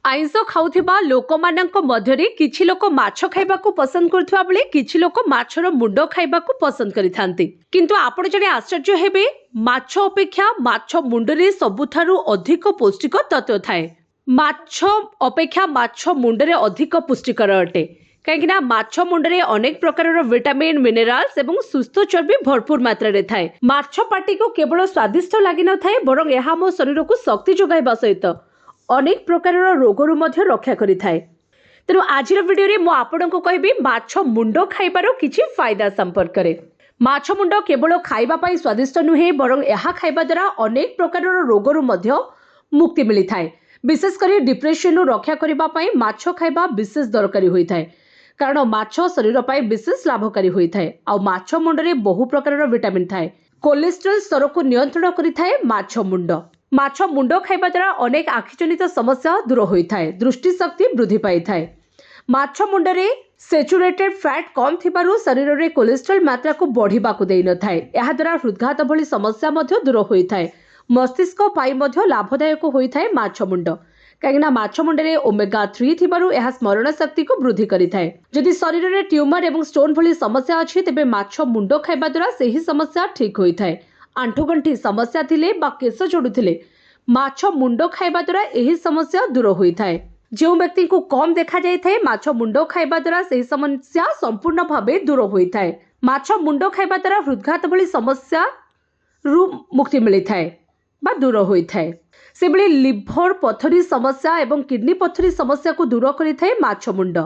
आइंष खाउथिबा लोकमानंक मध्यरे किछि लोक माछ खाइबाकू पसंद करथुवा बेले किछि लोक माछर मुंड खाइबाकू पसंद करिथांती। किंतु आपण जने आश्चर्य हेबे, माछ अपेक्षा माछ मुंडरे सबुठारु अधिक पौष्टिक तत्व थाए। माछ अपेक्षा माछ मुंडरे अधिक पुष्टिकर अटे, कहीं माछ मुंडरे अनेक प्रकार विटामिन मिनेराल्स एवं सुस्थ चर्बी भरपूर मात्रा रे थाए। माछ पाटी को केवल स्वादिष्ट लागि न थाए, बरং यह मो शरीर को शक्ति जोगाइबा सहित अनेक प्रकार रोगरु मध्य रक्षा करिथाए। तेणु आजिर वीडियो रे मो आपनको कहबी माछ मुंड खाइबार किछि फायदा संपर्क रे। माछ मुंड केवल खाइबा पई स्वादिष्ट नुहे, बरং यह खाइबा द्वारा अनेक प्रकार रोगरु मध्य मुक्ति मिलिथाए। विशेष करी डिप्रेशन रक्षा करिबा पई माछ खाइबा विशेष दरकारी होइथाए, कारण माछ शरीर पई विशेष लाभकारी होइथाए। आ माछ मुंडरे बहु प्रकार विटामिन थाए। कोलेस्ट्रॉल स्तर को नियंत्रण करिथाए माछ मुंड। माछ मुंड खाइबा द्वारा अनेक आखिजनित समस्या दूर होइथाए, दृष्टि शक्ति वृद्धि पाइथाए। माछ मुंडरे सैचुरेटेड फैट कम थिबारु शरीर रे कोलेस्ट्रॉल मात्रा को बढ़िबाकू देइ न थाए। एहा द्वारा हृदघात भली समस्या मध्य दूर होइथाए। मस्तिष्क पाई मध्य लाभदायक होइथाए माछ मुंड, कहीं माछ मुंडरे ओमेगा 3 थिबारु एहा स्मरण शक्ति को वृद्धि करिथाए। जदि शरीर रे ट्यूमर एवं स्टोन भली समस्या अछि, तेबे माछ मुंड खाइबा द्वारा सेही समस्या ठीक होइथाए। आंठुगंठी समस्या थिले बा केस जोड़ुथिले माछ मुंड खाइबा द्वारा एही समस्या दूर होइथाए। जो व्यक्ति को कम देखा जाइथाए, माछ मुंड खाइबा द्वारा सेही समस्या संपूर्ण भावे दूर होइथाए। माछ मुंड खाइबा द्वारा हृदघात भली समस्या रु मुक्ति मिलिथाए बा दूर होइथाए। सेबळे लिभर पथरी समस्या एवं किडनी पथरी समस्या को दूर करिथाए माछ मुंड।